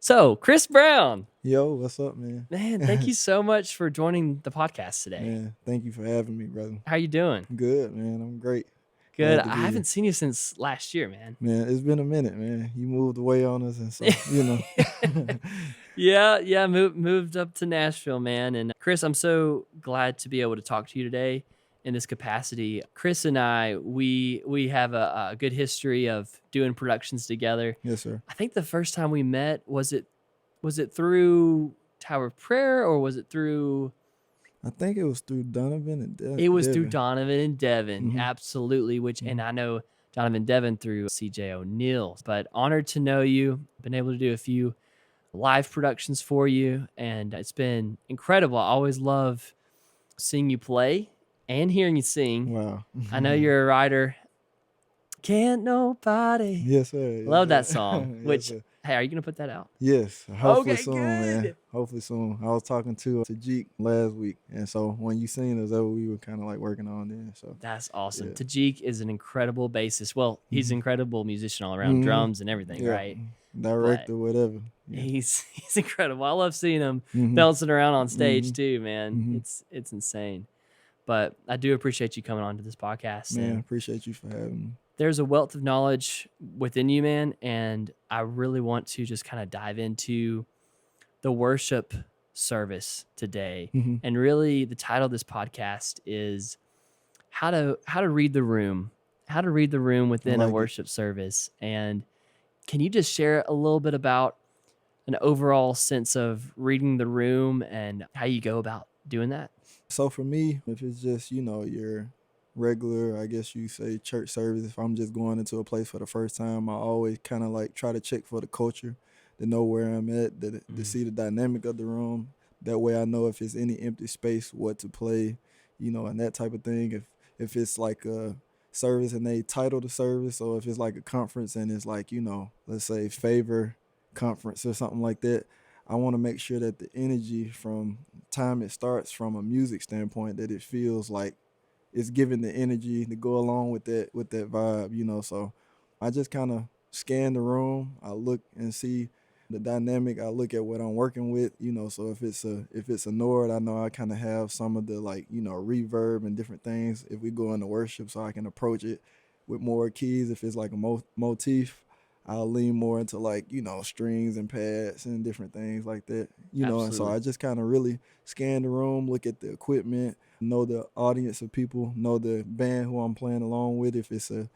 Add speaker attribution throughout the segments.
Speaker 1: So, Chris Brown,
Speaker 2: Yo, what's up, man?
Speaker 1: man, thank you so much for joining the podcast today.
Speaker 2: Man, thank you for having me, brother.
Speaker 1: How you doing?
Speaker 2: Good, man. I'm great.
Speaker 1: Good.
Speaker 2: Glad to
Speaker 1: I
Speaker 2: be here.
Speaker 1: haven't seen you since last year, man.
Speaker 2: Man, it's been a minute, man. You moved away on us, and so
Speaker 1: Yeah, moved up to Nashville, man. And Chris, I'm so glad to be able to talk to you today in this capacity. Chris and I, we have a good history of doing productions together.
Speaker 2: Yes, sir.
Speaker 1: I think the first time we met was it through Tower of Prayer, or was it through?
Speaker 2: I think it was through Donovan and Devin.
Speaker 1: It was through Donovan and Devin,
Speaker 2: Mhm.
Speaker 1: absolutely. And I know Donovan and Devin through CJ O'Neill. But honored to know you. Been able to do a few live productions for you, and it's been incredible. I always love seeing you play and hearing you sing.
Speaker 2: Wow.
Speaker 1: I know you're a writer. Can't nobody.
Speaker 2: Yes, sir. Yes,
Speaker 1: Love that
Speaker 2: sir.
Speaker 1: song.
Speaker 2: Yes,
Speaker 1: Which,
Speaker 2: sir.
Speaker 1: hey, are you gonna put that out?
Speaker 2: Yes, hopefully
Speaker 1: Okay,
Speaker 2: soon, man.
Speaker 1: good.
Speaker 2: Hopefully soon. I was talking to Tajik last week, and so when you seen us, that what we were kind of like working on then. So
Speaker 1: That's awesome.
Speaker 2: Yeah.
Speaker 1: Tajik is an incredible bassist. Well, he's an incredible musician all around,
Speaker 2: Mhm.
Speaker 1: drums and everything,
Speaker 2: yeah,
Speaker 1: right?
Speaker 2: director, whatever. Yeah.
Speaker 1: He's incredible. I love seeing him
Speaker 2: Mhm.
Speaker 1: bouncing around on stage
Speaker 2: Mhm.
Speaker 1: too, man.
Speaker 2: Mhm.
Speaker 1: It's insane. But I do appreciate you coming on to this podcast.
Speaker 2: Man,
Speaker 1: And
Speaker 2: appreciate you for having me.
Speaker 1: there's a wealth of knowledge within you, man. And I really want to just kind of dive into the worship service today.
Speaker 2: Mhm.
Speaker 1: And really the title of this podcast is how to read the room, within
Speaker 2: I
Speaker 1: a
Speaker 2: like it.
Speaker 1: worship service. And can you just share a little bit about an overall sense of reading the room and how you go about doing that?
Speaker 2: So for me, if it's just, your regular, I guess you say church service, if I'm just going into a place for the first time, I always kind of like try to check for the culture to know where I'm at, to see the dynamic of the room. That way I know if it's any empty space, what to play, and that type of thing. If it's like a service and they title the service, or if it's like a conference and it's like, let's say Favor Conference or something like that, I want to make sure that the energy from time it starts from a music standpoint, that it feels like it's giving the energy to go along with that vibe. So I just kind of scan the room. I look and see the dynamic. I look at what I'm working with. So if it's a Nord, I know I kind of have some of the reverb and different things if we go into worship, so I can approach it with more keys. If it's like a motif, I'll lean more into strings and pads and different things like that. And so
Speaker 1: Absolutely.
Speaker 2: I just kind of really scan the room, look at the equipment, know the audience of people, know the band who I'm playing along with. If it's a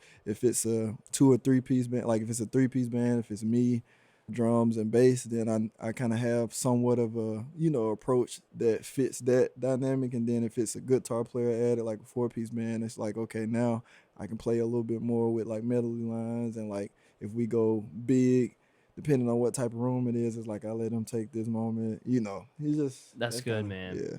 Speaker 2: 2 or 3 piece band, like if it's a 3-piece band, if it's me, drums and bass, then I kind of have somewhat of a approach that fits that dynamic. And then if it's a guitar player added, like a 4-piece band, it's like, okay, now I can play a little bit more with like melody lines. And like if we go big, depending on what type of room it is, it's like I let them take this moment. He's just
Speaker 1: That's good,
Speaker 2: kinda,
Speaker 1: man.
Speaker 2: Yeah.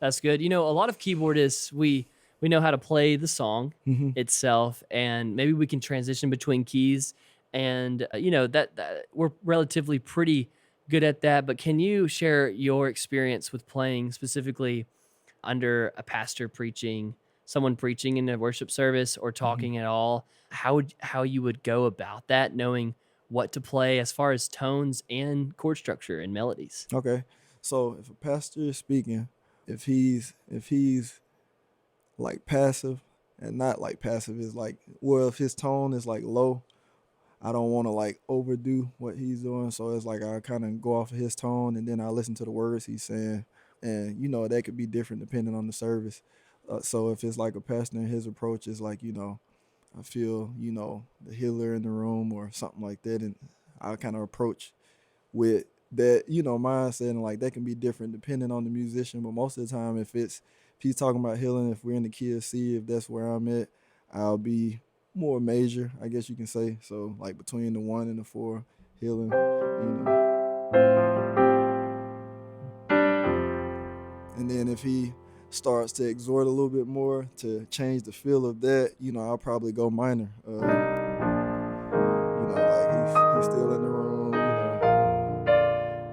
Speaker 1: That's good. A lot of keyboardists, we know how to play the song
Speaker 2: Mm-hmm.
Speaker 1: itself, and maybe we can transition between keys, and that we're relatively pretty good at that. But can you share your experience with playing specifically under a pastor preaching, someone preaching in a worship service, or talking at all? How you would go about that, knowing what to play as far as tones and chord structure and melodies?
Speaker 2: Okay. So if a pastor is speaking, if he's like passive, and not like passive is like, well, if his tone is like low, I don't want to like overdo what he's doing. So it's like I kind of go off of his tone, and then I listen to the words he's saying. And that could be different depending on the service. So if it's like a pastor and his approach is like, I feel, the healer in the room or something like that, and I kind of approach with that, mindset, and like that can be different depending on the musician. But most of the time, if he's talking about healing, if we're in the key of C, if that's where I'm at, I'll be more major, I guess you can say. So like between the 1 and the 4, healing, And then if he starts to exhort a little bit more to change the feel of that, I'll probably go minor. Like he's still in the room.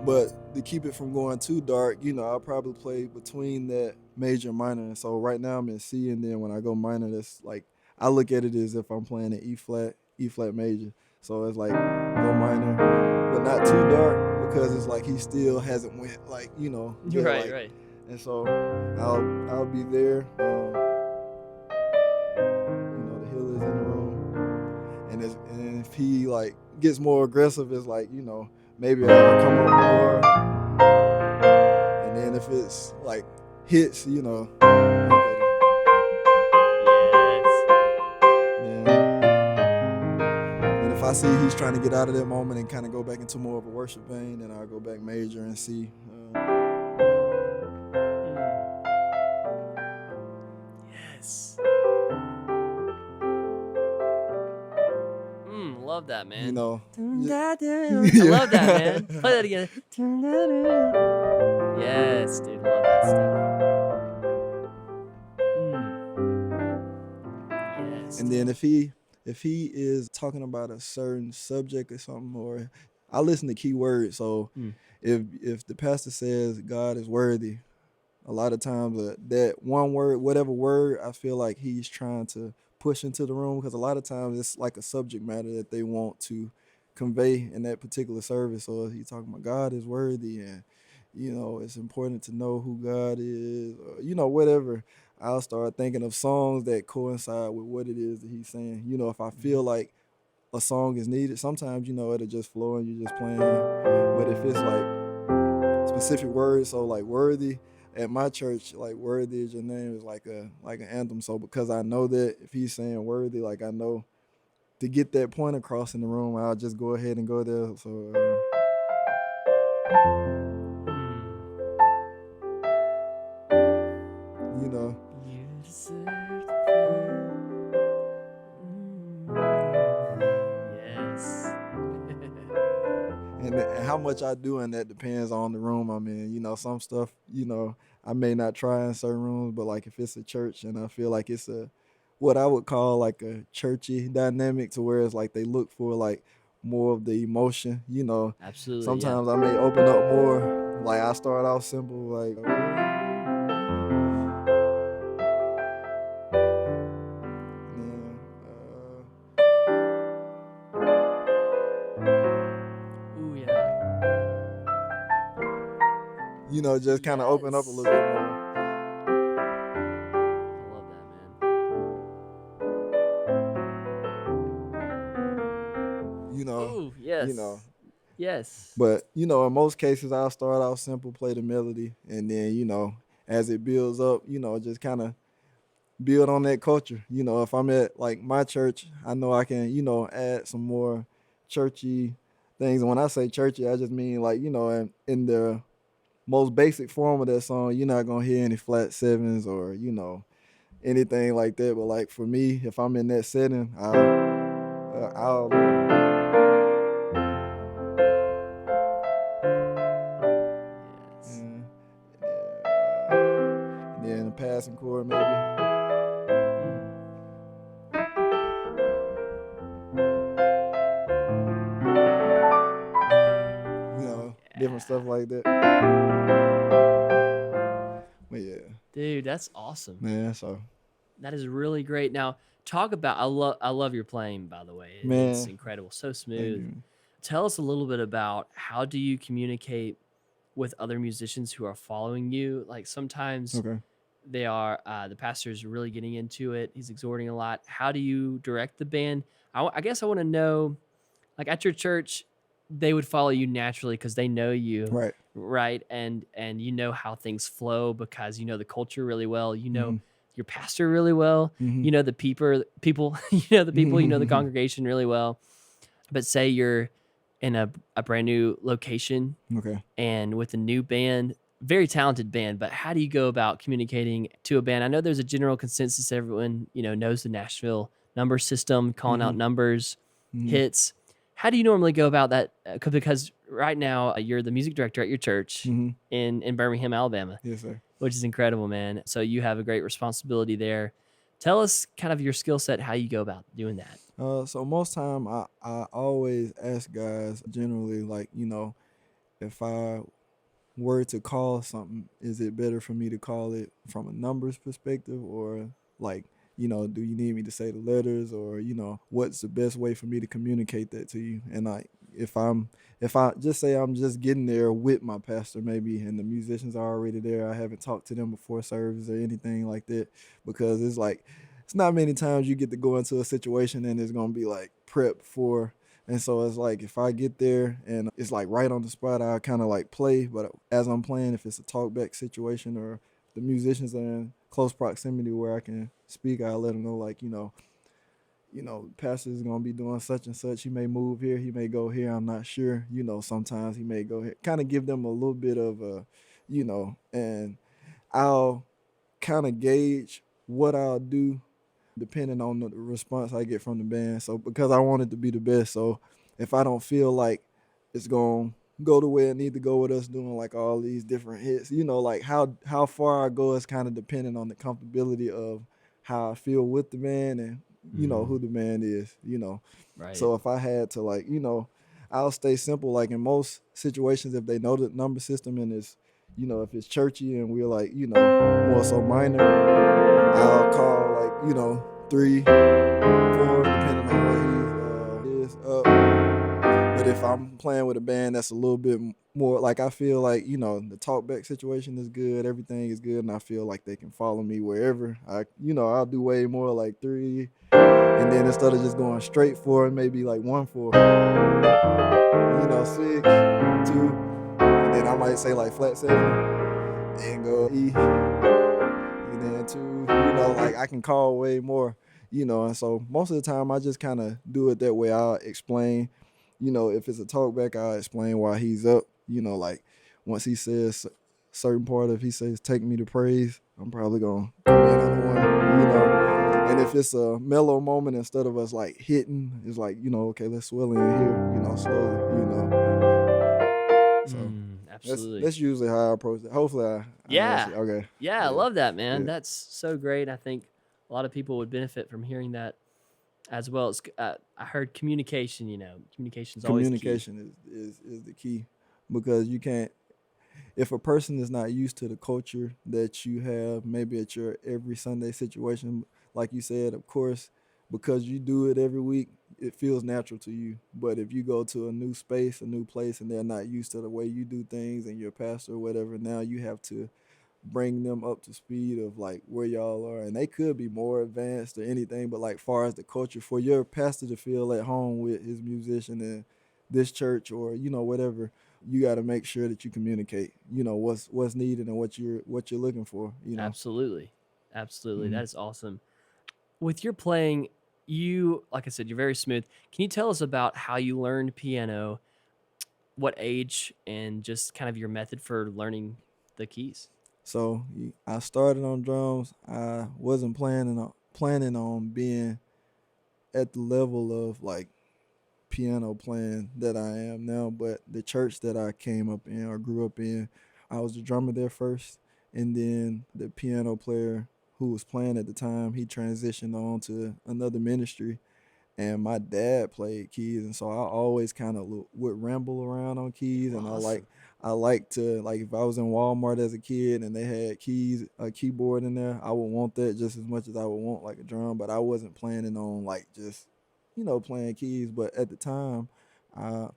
Speaker 2: But to keep it from going too dark, I'll probably play between that major and minor. And so right now I'm in C, and then when I go minor, that's like, I look at it as if I'm playing an E flat major. So it's like go minor, but not too dark, because it's like he still hasn't went like, there
Speaker 1: Right,
Speaker 2: like,
Speaker 1: right.
Speaker 2: and so I'll be there. The healer's in the room, and if he like gets more aggressive, it's like, maybe I'll come up more, and then if it's like hits,
Speaker 1: Yes.
Speaker 2: and if I see he's trying to get out of that moment and kind of go back into more of a worship vein, then I'll go back major and see.
Speaker 1: Mm. Yes. Love that,
Speaker 2: You
Speaker 1: man.
Speaker 2: know,
Speaker 1: Turn
Speaker 2: yeah.
Speaker 1: that down. I love that, man. Play that again. Turn that down. Yes, dude. Love that stuff. Yes,
Speaker 2: And then
Speaker 1: dude.
Speaker 2: if he is talking about a certain subject or something, or I listen to key words. So
Speaker 1: Mm.
Speaker 2: if the pastor says God is worthy, a lot of times that one word, whatever word, I feel like he's trying to push into the room, because a lot of times it's like a subject matter that they want to convey in that particular service. So if he's talking about God is worthy, and it's important to know who God is, or, whatever, I'll start thinking of songs that coincide with what it is that he's saying. If I feel like a song is needed, sometimes it'll just flow and you're just playing. But if it's like specific words, so like worthy, at my church, like worthy is your name is like an anthem. So because I know that if he's saying worthy, like I know to get that point across in the room, I'll just go ahead and go there. So you know,
Speaker 1: You deserve the praise. Yes.
Speaker 2: and how much I do in that depends on the room I'm in. Some stuff, I may not try in certain rooms, but like if it's a church and I feel like it's what I would call like a churchy dynamic, to where it's like they look for like more of the emotion.
Speaker 1: Absolutely, yeah.
Speaker 2: Sometimes I may open up more. Like I start off simple, like.
Speaker 1: Ooh, yeah.
Speaker 2: Just kind of open up a little bit more.
Speaker 1: I love that, man.
Speaker 2: You know,
Speaker 1: Ooh,
Speaker 2: you know.
Speaker 1: yes. Yes.
Speaker 2: But in most cases, I'll start off simple, play the melody, and then as it builds up, just kind of build on that culture. If I'm at like my church, I know I can add some more churchy things. And when I say churchy, I just mean like in the most basic form of that song, you're not gonna hear any flat sevens or anything like that. But like for me, if I'm in that setting, I'll
Speaker 1: Yes.
Speaker 2: and then a passing chord maybe. Different stuff like that. But yeah,
Speaker 1: Dude, that's awesome.
Speaker 2: man. So
Speaker 1: That is really great. Now, talk about I love your playing, by the way. It's
Speaker 2: man,
Speaker 1: incredible. So
Speaker 2: thank
Speaker 1: smooth.
Speaker 2: you.
Speaker 1: Tell us a little bit about how do you communicate with other musicians who are following you? Like sometimes
Speaker 2: Okay.
Speaker 1: they are the pastor's really getting into it. He's exhorting a lot. How do you direct the band? I guess I want to know, like at your church, they would follow you naturally because they know you,
Speaker 2: Right.
Speaker 1: right? And you know how things flow because you know the culture really well. You know
Speaker 2: Mm-hmm.
Speaker 1: your pastor really well.
Speaker 2: Mm-hmm.
Speaker 1: You know the people. You know the people. You know the congregation really well. But say you're in a brand new location
Speaker 2: Okay.
Speaker 1: and with a new band, very talented band, but how do you go about communicating to a band? I know there's a general consensus. Everyone, knows the Nashville number system, calling out
Speaker 2: Mm-hmm.
Speaker 1: numbers,
Speaker 2: Mm-hmm.
Speaker 1: hits. How do you normally go about that? Because right now you're the music director at your church
Speaker 2: Mm-hmm.
Speaker 1: in Birmingham, Alabama,
Speaker 2: Yes, sir.
Speaker 1: which is incredible, man. So you have a great responsibility there. Tell us kind of your skill set, how you go about doing that.
Speaker 2: So most time I always ask guys generally, like, if I were to call something, is it better for me to call it from a numbers perspective, or like, do you need me to say the letters, or, what's the best way for me to communicate that to you? And like, if I just say I'm just getting there with my pastor maybe and the musicians are already there, I haven't talked to them before service or anything like that, because it's like it's not many times you get to go into a situation and it's gonna be like prep for. And so it's like if I get there and it's like right on the spot, I kind of like play. But as I'm playing, if it's a talkback situation or the musicians are in close proximity where I can speak, I let them know like, pastor is gonna be doing such and such. He may move here, he may go here. I'm not sure. Sometimes he may go here. Kind of give them a little bit of and I'll kind of gauge what I'll do depending on the response I get from the band. So because I want it to be the best, so if I don't feel like it's gonna go the way it need to go with us doing like all these different hits, like how far I go is kind of dependent on the comfortability of how I feel with the band and
Speaker 1: Mm,
Speaker 2: who the band is.
Speaker 1: right.
Speaker 2: So if I had to like I'll stay simple. Like in most situations, if they know the number system and it's if it's churchy and we're like more so minor, I'll call like 3, 4, depending on what he is up. But if I'm playing with a band that's a little bit more like I feel like the talkback situation is good, everything is good, and I feel like they can follow me wherever I'll do way more like 3, and then instead of just going straight for it, maybe like 1/4, 6, 2, and then I might say like flat 7, and go E, and then 2, like I can call way more, and so most of the time I just kind of do it that way. I'll explain, if it's a talkback, I'll explain why he's up, like once he says certain part, if he says take me to praise, I'm probably gonna come in on the one. And if it's a mellow moment, instead of us like hitting, it's like, okay, let's swell in here, slowly, so that's
Speaker 1: Absolutely.
Speaker 2: that's usually how I approach it. Hopefully I
Speaker 1: Yeah.
Speaker 2: answered. Okay.
Speaker 1: Yeah, I
Speaker 2: Yeah.
Speaker 1: love that, man.
Speaker 2: Yeah.
Speaker 1: That's so great. I think a lot of people would benefit from hearing that as well. I heard communication, communication is always key.
Speaker 2: Communication is the key, because you can't, if a person is not used to the culture that you have maybe at your every Sunday situation, like you said, of course, because you do it every week, it feels natural to you. But if you go to a new space, a new place, and they're not used to the way you do things and your pastor or whatever, now you have to bring them up to speed of like where y'all are, and they could be more advanced or anything, but like far as the culture, for your pastor to feel at home with his musician in this church or whatever, you got to make sure that you communicate what's needed and what you're looking for.
Speaker 1: Absolutely. Absolutely.
Speaker 2: Mhm.
Speaker 1: That is awesome. With your playing, like I said, you're very smooth. Can you tell us about how you learned piano, what age, and just kind of your method for learning the keys?
Speaker 2: So I started on drums. I wasn't planning on being at the level of like piano playing that I am now, but the church that I came up in or grew up in, I was the drummer there first, and then the piano player who was playing at the time, he transitioned on to another ministry, and my dad played keys, and so I always kind of would ramble around on keys, and
Speaker 1: Awesome.
Speaker 2: I like to, like, if I was in Walmart as a kid and they had a keyboard in there, I would want that just as much as I would want like a drum, but I wasn't planning on like just playing keys. But at the time, uh,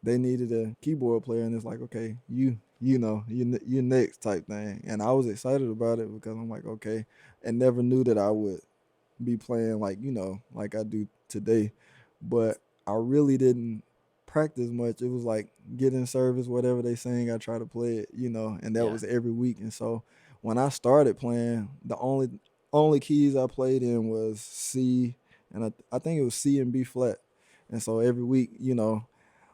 Speaker 2: they needed a keyboard player, and it's like, okay, you next type thing, and I was excited about it because I'm like, okay, and never knew that I would be playing like like I do today, but I really didn't practice much. It was like get in service, whatever they sing, I try to play it, and that
Speaker 1: Yeah.
Speaker 2: was every week. And so when I started playing, the only keys I played in was C, and I think it was C and B flat. And so every week,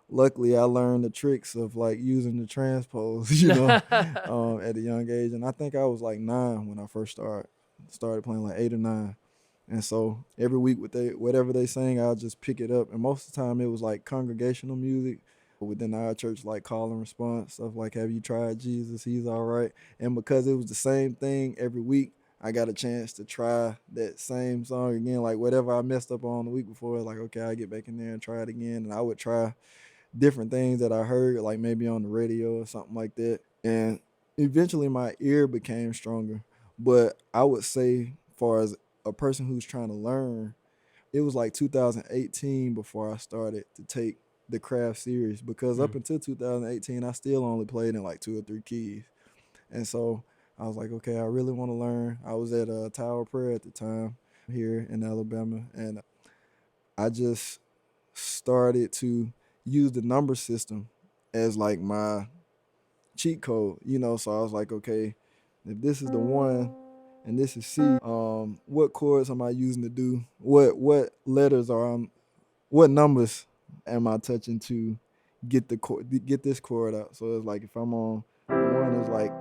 Speaker 2: luckily I learned the tricks of like using the transpose, at a young age. And I think I was like 9 when I first started playing, like 8 or 9. And so every week with whatever they sang, I'll just pick it up. And most of the time it was like congregational music within our church, like call and response, stuff like have you tried Jesus? He's all right. And because it was the same thing every week, I got a chance to try that same song again. Like whatever I messed up on the week before, like, okay, I get back in there and try it again. And I would try different things that I heard, like maybe on the radio or something like that. And eventually my ear became stronger. But I would say, far as a person who's trying to learn, it was like 2018 before I started to take the craft serious, because up
Speaker 1: Mm.
Speaker 2: until 2018, I still only played in like 2 or 3 keys. And so I was like, okay, I really want to learn. I was at Tower Prayer at the time here in Alabama, and I just started to use the number system as like my cheat code, So I was like, okay, if this is the one and this is C, what chords am I using to do? What letters what numbers am I touching to get this chord out? So it's like if I'm on one, it's like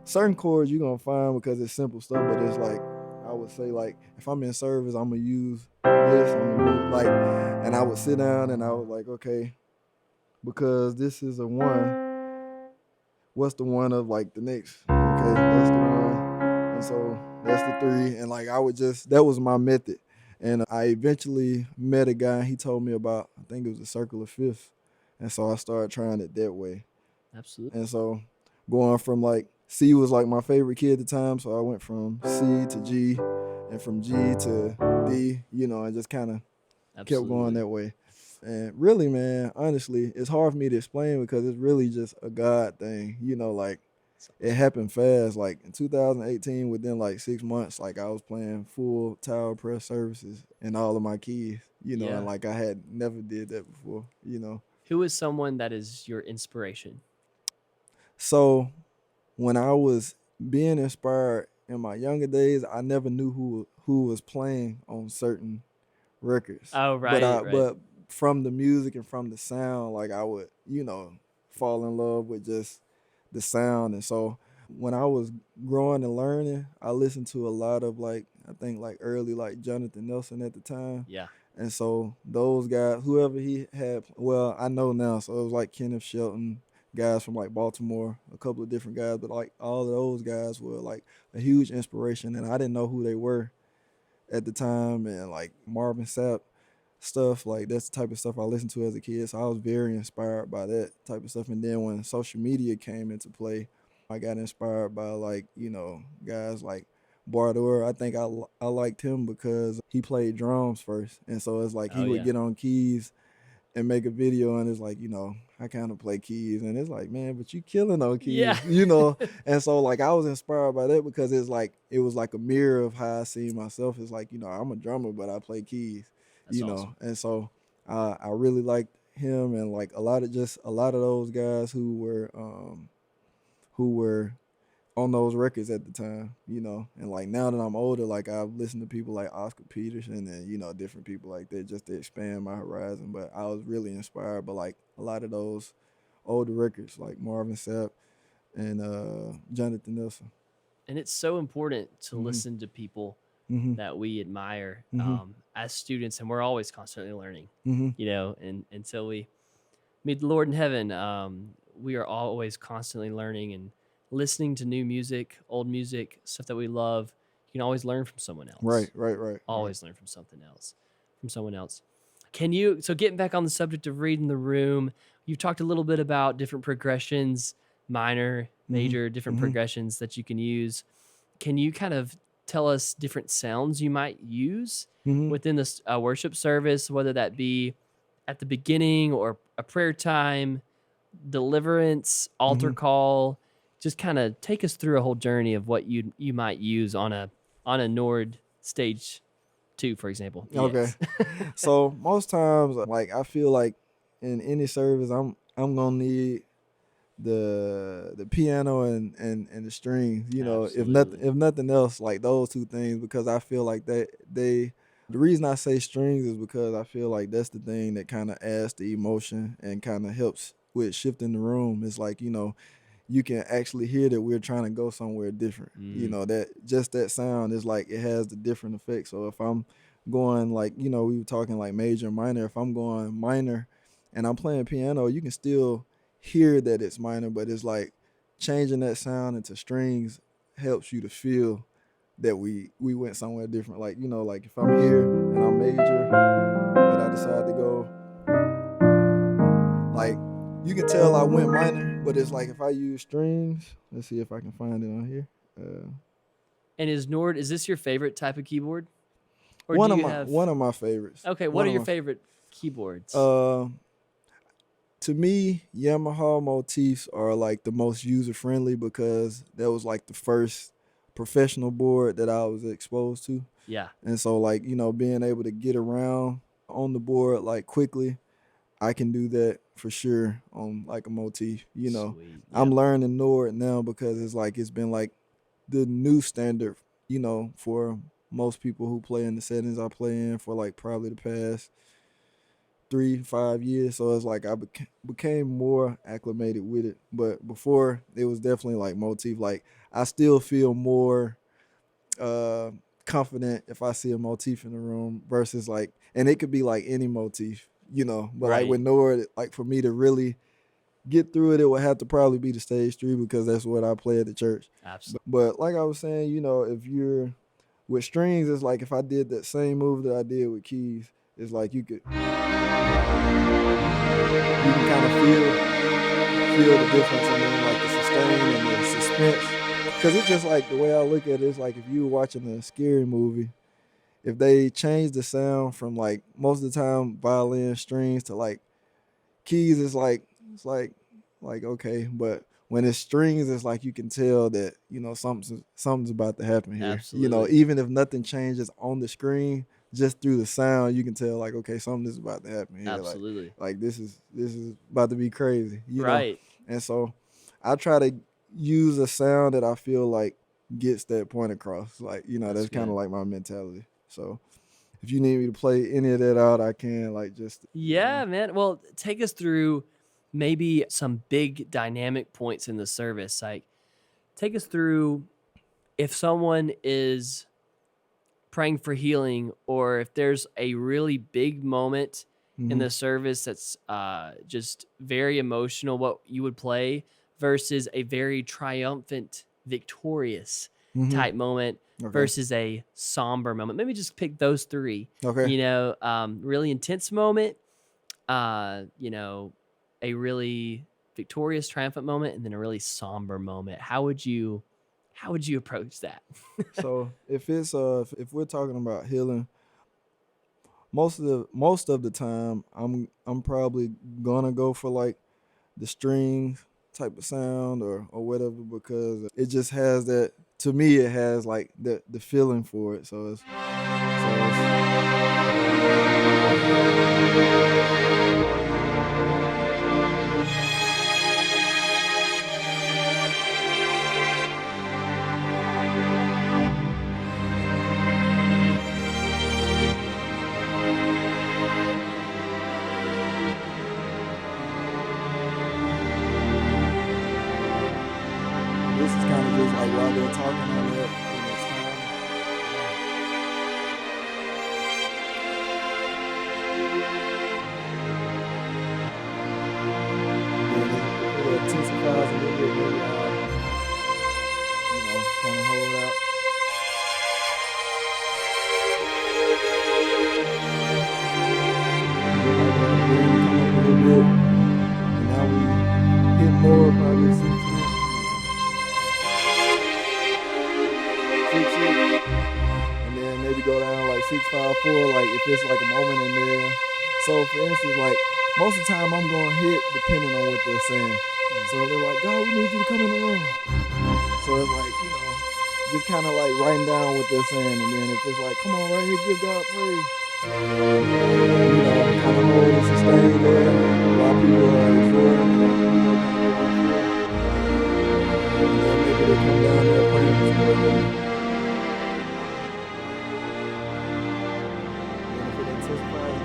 Speaker 2: certain chords you're gonna find because it's simple stuff, but it's like I would say like if I'm in service, I'm gonna use this, I'm gonna use like, and I would sit down and I was like, okay, because this is a one, what's the one of like the next? Okay, that's the one, and so that's the three, and like I would just that was my method, and I eventually met a guy. He told me about I think it was a circle of fifths, and so I started trying it that way.
Speaker 1: Absolutely.
Speaker 2: And so going from like C was like my favorite key at the time. So I went from C to G and from G to D, and just kind of kept going
Speaker 1: Absolutely.
Speaker 2: that way. And really, man, honestly, it's hard for me to explain because it's really just a God thing. Like
Speaker 1: That's
Speaker 2: it
Speaker 1: awesome.
Speaker 2: happened fast. Like in 2018, within like 6 months, like I was playing full Tower Press services in all of my keys, and
Speaker 1: Yeah.
Speaker 2: like I had never did that before.
Speaker 1: Who is someone that is your inspiration?
Speaker 2: So when I was being inspired in my younger days, I never knew who was playing on certain records.
Speaker 1: Oh,
Speaker 2: But
Speaker 1: right,
Speaker 2: I
Speaker 1: right.
Speaker 2: but from the music and from the sound, like I would, fall in love with just the sound. And so when I was growing and learning, I listened to a lot of like I think like early like Jonathan Nelson at the time.
Speaker 1: Yeah.
Speaker 2: And so those guys, whoever he had, well, I know now. So it was like Kenneth Shelton, guys from like Baltimore, a couple of different guys, but like all of those guys were like a huge inspiration. And I didn't know who they were at the time. And like Marvin Sapp stuff, like that's the type of stuff I listened to as a kid. So I was very inspired by that type of stuff. And then when social media came into play, I got inspired by like, guys like Bardor. I think I liked him because he played drums first. And so it's like he
Speaker 1: Oh,
Speaker 2: would
Speaker 1: yeah.
Speaker 2: get on keys and make a video and it's like, I kind of play keys and it's like, man, but you killing on
Speaker 1: Yeah.
Speaker 2: keys. And so like I was inspired by that because it was like a mirror of how I see myself. It's like, I'm a drummer, but I play keys,
Speaker 1: That's awesome.
Speaker 2: and so I really liked him and like a lot of those guys who were on those records at the time. And like now that I'm older, like I've listened to people like Oscar Peterson and different people like that just to expand my horizon. But I was really inspired by like a lot of those older records like Marvin Sapp and Jonathan Nelson.
Speaker 1: And it's so important to
Speaker 2: Mhm.
Speaker 1: listen to people
Speaker 2: Mhm.
Speaker 1: that we admire
Speaker 2: Mhm.
Speaker 1: as students, and we're always constantly learning,
Speaker 2: Mhm.
Speaker 1: and until we meet the Lord in heaven, we are always constantly learning and listening to new music, old music, stuff that we love. You can always learn from someone
Speaker 2: Right.
Speaker 1: else.
Speaker 2: Right. Right. Right.
Speaker 1: Always learn from something else, from someone else. Can you, so getting back on the subject of reading the room, you've talked a little bit about different progressions, minor,
Speaker 2: Mhm.
Speaker 1: major, different
Speaker 2: Mhm.
Speaker 1: progressions that you can use. Can you kind of tell us different sounds you might use
Speaker 2: Mhm.
Speaker 1: within this worship service, whether that be at the beginning or a prayer time, deliverance, altar
Speaker 2: Mhm.
Speaker 1: call? Just kind of take us through a whole journey of what you might use on a Nord stage 2, for example.
Speaker 2: Okay.
Speaker 1: Yes.
Speaker 2: So most times, like I feel like in any service, I'm gonna need the piano and the strings.
Speaker 1: Absolutely.
Speaker 2: If nothing else, like those two things, because I feel like they the reason I say strings is because I feel like that's the thing that kind of adds the emotion and kind of helps with shifting the room. It's like you can actually hear that we're trying to go somewhere different.
Speaker 1: Mm,
Speaker 2: That just that sound is like it has the different effects. So if I'm going like, we were talking like major and minor, if I'm going minor and I'm playing piano, you can still hear that it's minor, but it's like changing that sound into strings helps you to feel that we went somewhere different. Like, like if I'm here and I'm major, but I decide to go like you can tell I went minor, but it's like if I use strings, let's see if I can find it on here.
Speaker 1: and is Nord, is this your favorite type of keyboard? Or do
Speaker 2: One of
Speaker 1: you
Speaker 2: my
Speaker 1: have,
Speaker 2: one of my favorites.
Speaker 1: okay, what
Speaker 2: One
Speaker 1: are
Speaker 2: of
Speaker 1: your
Speaker 2: my
Speaker 1: favorite keyboards?
Speaker 2: uh to me, Yamaha motifs are like the most user friendly because that was like the first professional board that I was exposed to.
Speaker 1: Yeah.
Speaker 2: And so like, being able to get around on the board like quickly, I can do that for sure on like a motif.
Speaker 1: Sweet.
Speaker 2: I'm
Speaker 1: Yep.
Speaker 2: learning Nord now because it's been like the new standard, for most people who play in the settings I play in for like probably the past 3 to 5 years. So it's like I became more acclimated with it. But before it was definitely like motif. Like I still feel more uh confident if I see a motif in the room versus like, and it could be like any motif, but like
Speaker 1: Right.
Speaker 2: with Nord, like for me to really get through it, it would have to probably be the stage 3 because that's what I play at the church.
Speaker 1: Absolutely.
Speaker 2: But like I was saying, if you're with strings, it's like if I did that same move that I did with keys, it's like you can kind of feel the difference in then like the sustain and the suspense. Because it's just like the way I look at it is like if you were watching a scary movie, if they change the sound from like most of the time violin strings to like keys, it's like okay, but when it's strings, it's like you can tell that something's about to happen here.
Speaker 1: Absolutely.
Speaker 2: Even if nothing changes on the screen, just through the sound, you can tell like okay, something is about to happen here.
Speaker 1: Absolutely.
Speaker 2: Like this is about to be crazy.
Speaker 1: Right.
Speaker 2: And so I try to use a sound that I feel like gets that point across. Like
Speaker 1: That's
Speaker 2: that's kind
Speaker 1: good.
Speaker 2: of like my mentality. So if you need me to play any of that out, I can. Like just
Speaker 1: Yeah, man. Well, take us through maybe some big dynamic points in the service. Like, take us through if someone is praying for healing or if there's a really big moment in the service that's just very emotional, what you would play versus a very triumphant, victorious
Speaker 2: Mhm.
Speaker 1: type moment
Speaker 2: Okay.
Speaker 1: versus a somber moment. Maybe just pick those three.
Speaker 2: Okay.
Speaker 1: Really intense moment, a really victorious, triumphant moment, and then a really somber moment. How would you approach that?
Speaker 2: So if we're talking about healing, most of the time I'm probably gonna go for like the strings type of sound or whatever because it just has that, to me it has like the feeling for it. This is kind of just like while they're talking on that and expounding. Then it intensifies a little bit, maybe kind of hold out. And now we hit more probably 6-8, and then maybe go down like 6-5-4, like if it's like a moment in there. So for instance, like most of the time I'm gonna hit depending on what they're saying. So they're like, God, we need you to come in the room. So it's like, just kind of like writing down what they're saying, and then if it's like, come on, right here, give God praise. Kind of hold and sustain there while people are enjoying, and then maybe they come down there praying for somebody. And if it intensifies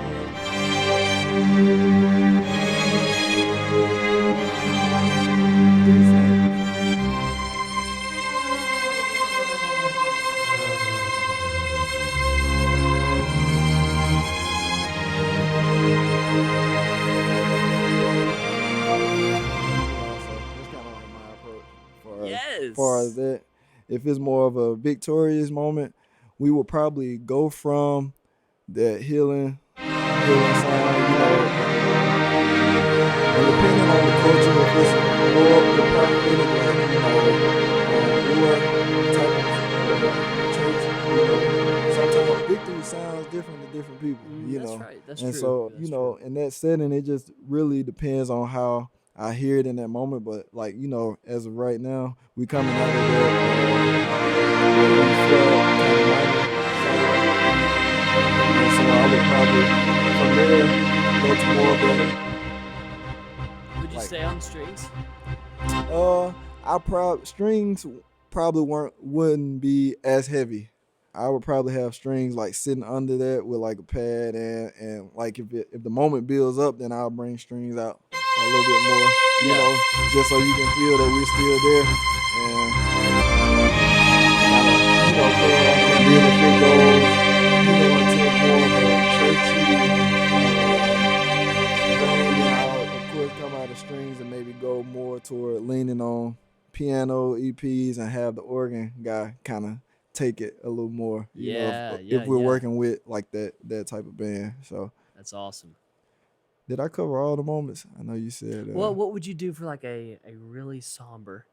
Speaker 2: so that's kind of like my approach far as
Speaker 1: Yes.
Speaker 2: that. If it's more of a victorious moment, we will probably go from that healing sound, and depending on the culture, if it's more of the prophetic, like, or type of church, sometimes victory music sounds different to different people, you
Speaker 1: That's
Speaker 2: know.
Speaker 1: right. That's
Speaker 2: And
Speaker 1: true.
Speaker 2: so,
Speaker 1: That's true.
Speaker 2: in that setting, it just really depends on how I hear it in that moment. But like, as of right now, we coming out of that so I would probably from there go to more of the
Speaker 1: Would you
Speaker 2: like
Speaker 1: stay on the strings?
Speaker 2: I strings probably wouldn't be as heavy. I would probably have strings like sitting under that with like a pad and like if the moment builds up, then I'll bring strings out a little bit more,
Speaker 1: Yeah.
Speaker 2: just so you can feel that we're still there and play around and then if it goes, into more of a churchy vein, then I'll of course come out of strings and maybe go more toward leaning on piano EPs and have the organ guy kind of take it a little more,
Speaker 1: Yeah,
Speaker 2: if
Speaker 1: yeah,
Speaker 2: we're
Speaker 1: yeah.
Speaker 2: working with like that type of band. So
Speaker 1: That's awesome.
Speaker 2: did I cover all the moments? I know you said
Speaker 1: Well, what would you do for like a really somber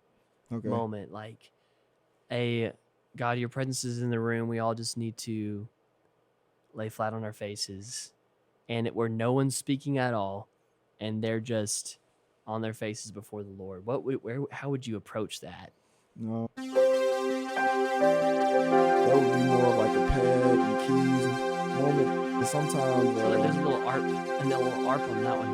Speaker 2: okay.
Speaker 1: moment? Like a God, your presence is in the room. We all just need to lay flat on our faces, and where no one's speaking at all, and they're just on their faces before the Lord. How would you approach that?
Speaker 2: No, that would be more like a pad and keys moment. And sometimes
Speaker 1: So like there's a little arp on that one.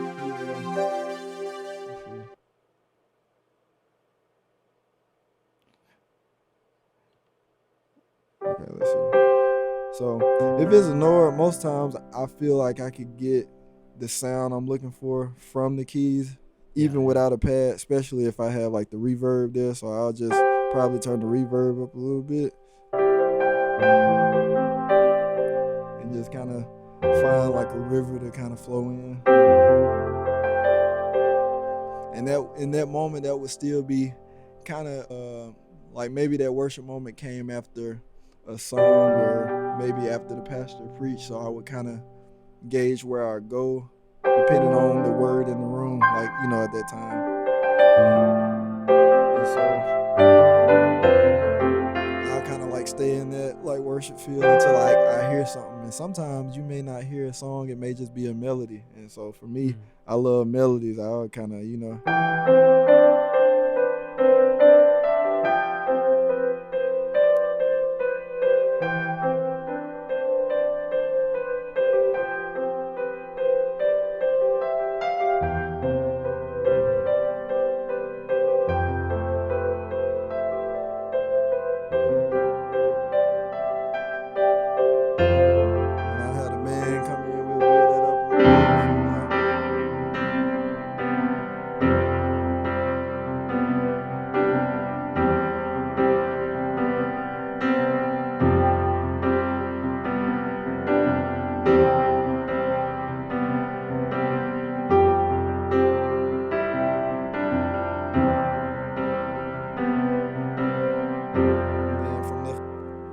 Speaker 2: Okay, let's see. So if it's a Nord, most times I feel like I could get the sound I'm looking for from the keys, even
Speaker 1: Yeah.
Speaker 2: without a pad, especially if I have like the reverb there. So I'll just probably turn the reverb up a little bit and just kind of find like a river to kind of flow in. And that in that moment, that would still be kind of like maybe that worship moment came after a song or maybe after the pastor preached. So I would kind of gauge where I go depending on the word in the room, like, at that time. And so I'll kind of like stay in that like worship field until like I hear something. And sometimes you may not hear a song, it may just be a melody. And so for me, I love melodies. I'll kind of,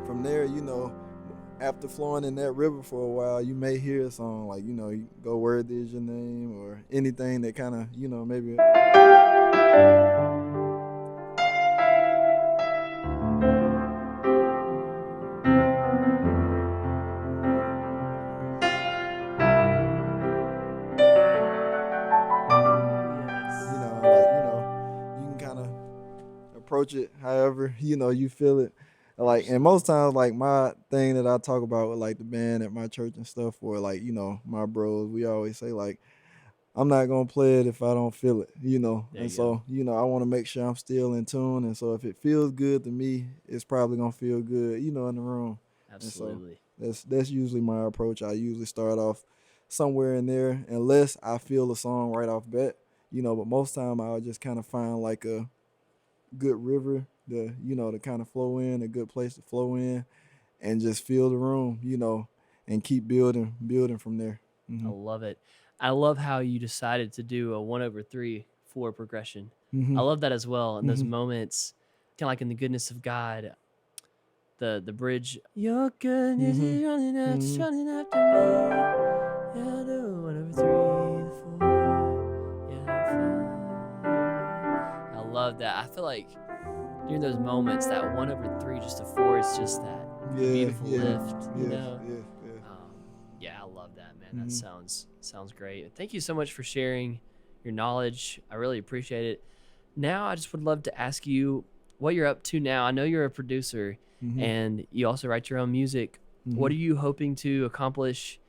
Speaker 2: from there, after flowing in that river for a while, you may hear a song like, you go Worthy Is Your Name or anything that kind of, maybe. You can kind of approach it however, you feel it. Like, and most times, like, my thing that I talk about with like the band at my church and stuff, or like, my bros, we always say like, I'm not gonna play it if I don't feel it,
Speaker 1: There
Speaker 2: and
Speaker 1: you
Speaker 2: so,
Speaker 1: go.
Speaker 2: I want to make sure I'm still in tune, and so if it feels good to me, it's probably gonna feel good, in the room.
Speaker 1: Absolutely.
Speaker 2: And so that's usually my approach. I usually start off somewhere in there, unless I feel the song right off bat, but most time I'll just kind of find like a good river to kind of flow in, a good place to flow in, and just feel the room, and keep building from there.
Speaker 1: I love it. I love how you decided to do a 1/3 4 progression. I love that as well. And those moments, kind of like in the goodness of God, the bridge. Your goodness is running after me. Yeah, the 1/3 the 4. Yeah, 5. I love that. I feel like during those moments, that 1/3 just to 4 is just that beautiful lift.
Speaker 2: Yeah.
Speaker 1: man, that
Speaker 2: Mhm.
Speaker 1: sounds great. Thank you so much for sharing your knowledge. I really appreciate it. Now, I just would love to ask you what you're up to now. I know you're a producer
Speaker 2: Mhm.
Speaker 1: and you also write your own music. What
Speaker 2: Mhm.
Speaker 1: are you hoping to accomplish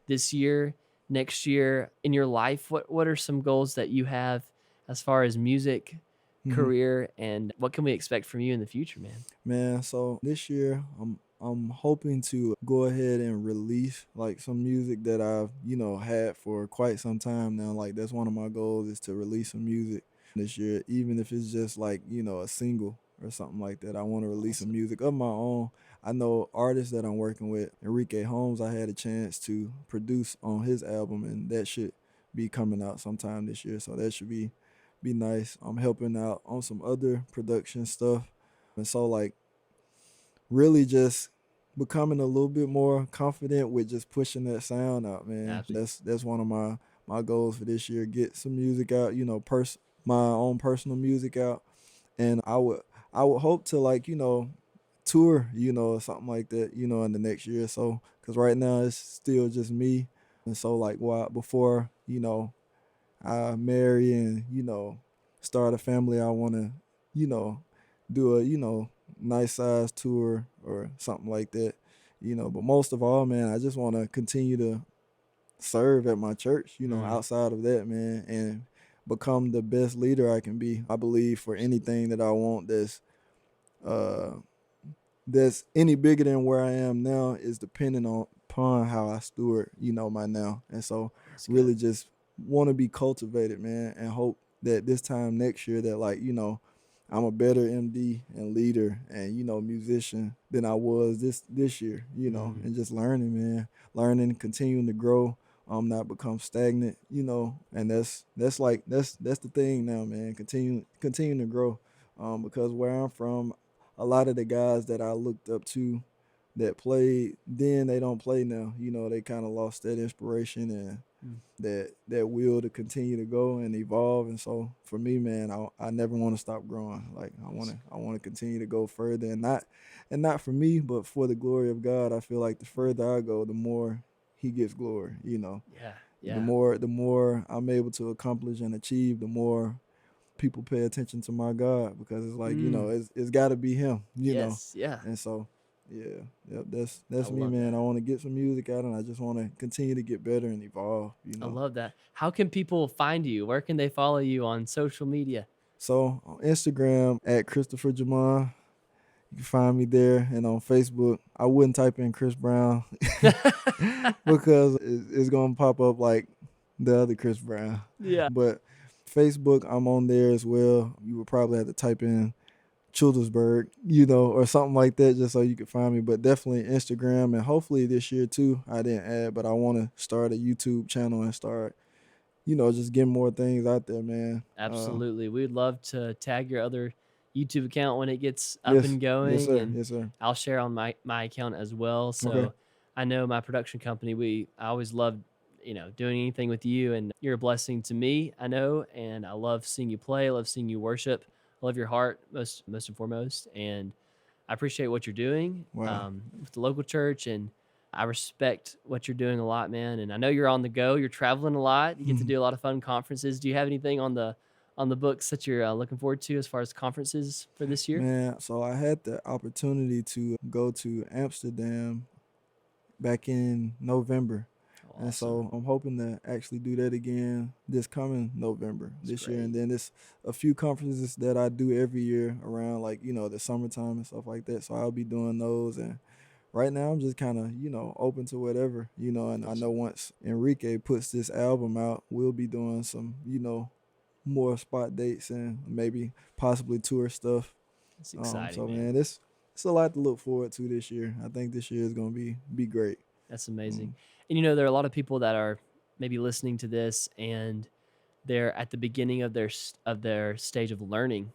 Speaker 1: this year, next year in your life? What are some goals that you have as far as music,
Speaker 2: Mhm.
Speaker 1: career, and what can we expect from you in the future, man?
Speaker 2: Man, so this year I'm hoping to go ahead and release like some music that I've, had for quite some time now. Like that's one of my goals is to release some music this year, even if it's just like, a single or something like that. I want to release some
Speaker 1: Awesome.
Speaker 2: music of my own. I know artists that I'm working with, Enrique Holmes, I had a chance to produce on his album and that should be coming out sometime this year. So that should be nice. I'm helping out on some other production stuff. And so like really just becoming a little bit more confident with just pushing that sound out, man.
Speaker 1: Absolutely.
Speaker 2: That's one of my goals for this year. Get some music out, my own personal music out. And I would hope to like, tour, or something like that, in the next year or so. Cause right now it's still just me. And so like before, I marry and, start a family, I wanna, you know, do a, nice size tour or something like that. But most of all, man, I just wanna continue to serve at my church,
Speaker 1: Mm,
Speaker 2: outside of that, man, and become the best leader I can be. I believe for anything that I want uh that's any bigger than where I am now is depending on upon how I steward, my now. And so
Speaker 1: that's good.
Speaker 2: really just want to be cultivated, man, and hope that this time next year that like, I'm a better MD and leader and, musician than I was this year,
Speaker 1: Mm,
Speaker 2: and just learning, man. Learning, continuing to grow, not become stagnant, and that's the thing now, man. Continue to grow. Because where I'm from, a lot of the guys that I looked up to that played then they don't play now. They kind of lost that inspiration and
Speaker 1: mm.
Speaker 2: that will to continue to go and evolve. And so for me, man, I never want to stop growing. Like I want
Speaker 1: Awesome.
Speaker 2: to I want to continue to go further and not for me, but for the glory of God. I feel like the further I go, the more He gets glory.
Speaker 1: Yeah.
Speaker 2: The
Speaker 1: Yeah.
Speaker 2: more the more I'm able to accomplish and achieve, the more people pay attention to my God because it's like
Speaker 1: Mm,
Speaker 2: it's got to be Him.
Speaker 1: yes. Yeah.
Speaker 2: And so yeah, yep,
Speaker 1: I
Speaker 2: that's me,
Speaker 1: love
Speaker 2: man.
Speaker 1: that.
Speaker 2: I want to get some music out, and I just want to continue to get better and evolve.
Speaker 1: I love that. How can people find you? Where can they follow you on social media?
Speaker 2: So on Instagram at Christopher Jamon, you can find me there, and on Facebook, I wouldn't type in Chris Brown because it's gonna pop up like the other Chris Brown.
Speaker 1: Yeah.
Speaker 2: But Facebook, I'm on there as well. You would probably have to type in Childersburg, or something like that, just so you can find me. But definitely Instagram, and hopefully this year too. I didn't add, but I want to start a YouTube channel and start, just getting more things out there, man.
Speaker 1: Absolutely. We'd love to tag your other YouTube account when it gets up
Speaker 2: Yes,
Speaker 1: and
Speaker 2: yes,
Speaker 1: going,
Speaker 2: sir,
Speaker 1: and
Speaker 2: yes, sir.
Speaker 1: I'll share on my account as well.
Speaker 2: Okay,
Speaker 1: So I know my production company, I always love, doing anything with you, and you're a blessing to me, I know, and I love seeing you play, I love seeing you worship. I love your heart most and foremost, and I appreciate what you're doing
Speaker 2: wow.
Speaker 1: with the local church, and I respect what you're doing a lot, man. And I know you're on the go. You're traveling a lot. You get to do a lot of fun conferences. Do you have anything on the books that you're looking forward to as far as conferences for this year?
Speaker 2: Man, so I had the opportunity to go to Amsterdam back in November.
Speaker 1: Oh,
Speaker 2: And
Speaker 1: awesome.
Speaker 2: so I'm hoping to actually do that again this coming November
Speaker 1: That's
Speaker 2: this year. And
Speaker 1: great.
Speaker 2: then there's a few conferences that I do every year around like, the summertime and stuff like that. So I'll be doing those. And right now I'm just kind of, open to whatever, and I know
Speaker 1: Awesome.
Speaker 2: once Enrique puts this album out, we'll be doing some, more spot dates and maybe possibly tour stuff.
Speaker 1: It's exciting,
Speaker 2: So
Speaker 1: man.
Speaker 2: man, it's a lot to look forward to this year. I think this year is gonna be great.
Speaker 1: That's amazing.
Speaker 2: Mm,
Speaker 1: And there are a lot of people that are maybe listening to this, and they're at the beginning of their stage of learning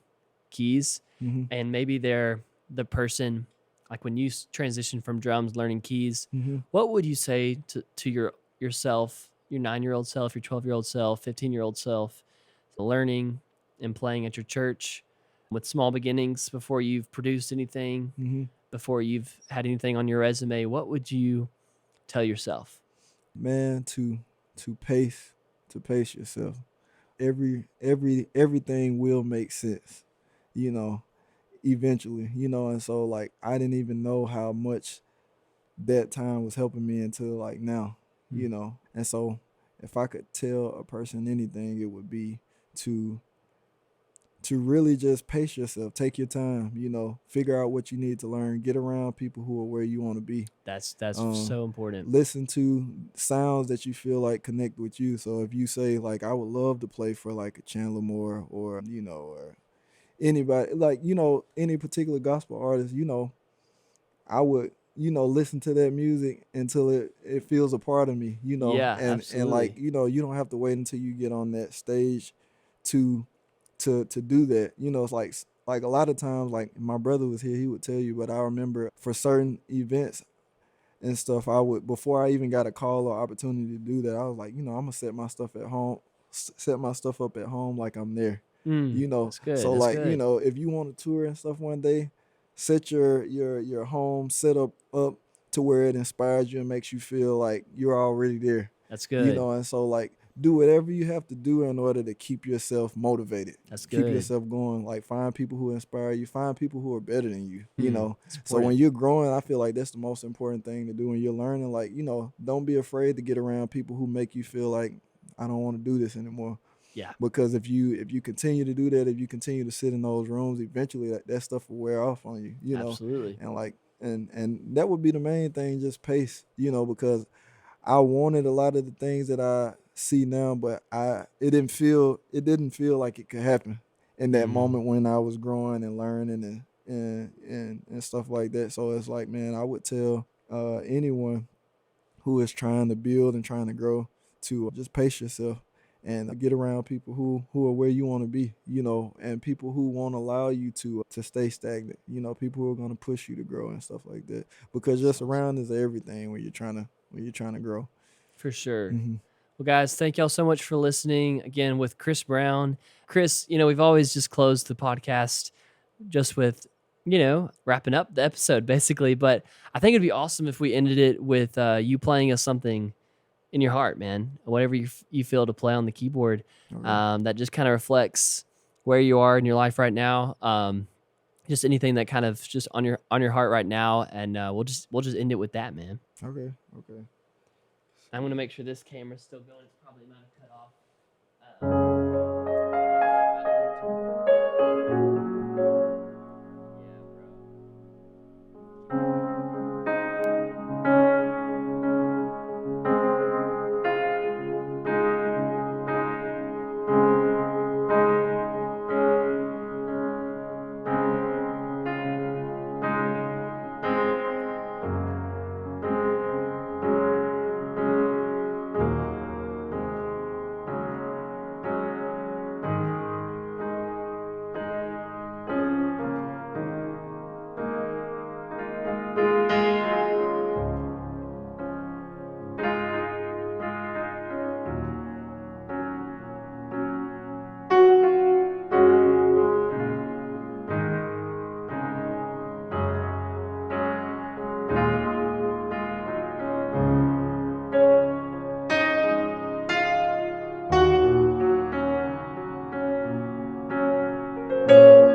Speaker 1: keys,
Speaker 2: mhm,
Speaker 1: and maybe they're the person, like when you transition from drums learning keys.
Speaker 2: mhm,
Speaker 1: What would you say to yourself, your 9-year-old self, your 12-year-old self, 15-year-old self, learning and playing at your church with small beginnings before you've produced anything,
Speaker 2: mhm.
Speaker 1: before you've had anything on your resume? What would you tell yourself?
Speaker 2: Man, to pace to pace yourself. Everything will make sense, you know, eventually, and so like I didn't even know how much that time was helping me until like now,
Speaker 1: Mm.
Speaker 2: And so if I could tell a person anything, it would be to really just pace yourself, take your time, figure out what you need to learn, get around people who are where you want to be.
Speaker 1: That's
Speaker 2: Um,
Speaker 1: so important.
Speaker 2: Listen to sounds that you feel like connect with you. So if you say like I would love to play for like a Chandler Moore or or anybody like any particular gospel artist, I would listen to that music until it feels a part of me,
Speaker 1: Yeah,
Speaker 2: and like
Speaker 1: absolutely.
Speaker 2: you don't have to wait until you get on that stage to to do that. It's like a lot of times, like my brother was here, he would tell you, but I remember for certain events and stuff, I would, before I even got a call or opportunity to do that, I was like, I'm gonna set my stuff at home, set my stuff up at home like I'm there,
Speaker 1: That's good.
Speaker 2: so
Speaker 1: That's
Speaker 2: like
Speaker 1: good.
Speaker 2: if you want to tour and stuff one day, set your home set up to where it inspires you and makes you feel like you're already there,
Speaker 1: That's good.
Speaker 2: and so like do whatever you have to do in order to keep yourself motivated,
Speaker 1: That's
Speaker 2: keep
Speaker 1: good.
Speaker 2: yourself going. Like find people who inspire you, find people who are better than you,
Speaker 1: It's
Speaker 2: so when
Speaker 1: important.
Speaker 2: you're growing, I feel like that's the most important thing to do when you're learning. Like, don't be afraid to get around people who make you feel like I don't want to do this anymore.
Speaker 1: Yeah,
Speaker 2: Because if you continue to do that, if you continue to sit in those rooms, eventually that stuff will wear off on you,
Speaker 1: absolutely.
Speaker 2: and like and that would be the main thing, just pace, because I wanted a lot of the things that I see now, but it didn't feel like it could happen in that
Speaker 1: Mm.
Speaker 2: moment when I was growing and learning and stuff like that. So it's like, man, I would tell anyone who is trying to build and trying to grow to just pace yourself and get around people who are where you want to be, and people who won't allow you to stay stagnant, people who are going to push you to grow and stuff like that, because
Speaker 1: That's
Speaker 2: just
Speaker 1: awesome.
Speaker 2: around is everything when you're trying to grow.
Speaker 1: For sure.
Speaker 2: Hmm.
Speaker 1: Well, guys, thank y'all so much for listening again with Chris Brown. Chris, we've always just closed the podcast just with, wrapping up the episode basically. But I think it'd be awesome if we ended it with you playing us something in your heart, man. Whatever you feel to play on the keyboard,
Speaker 2: Okay.
Speaker 1: that just kind of reflects where you are in your life right now. Just anything that kind of just on your heart right now, and we'll just end it with that, man.
Speaker 2: Okay. Okay.
Speaker 1: I'm gonna make sure this camera's still going. It's probably not cut off. Yeah, bro.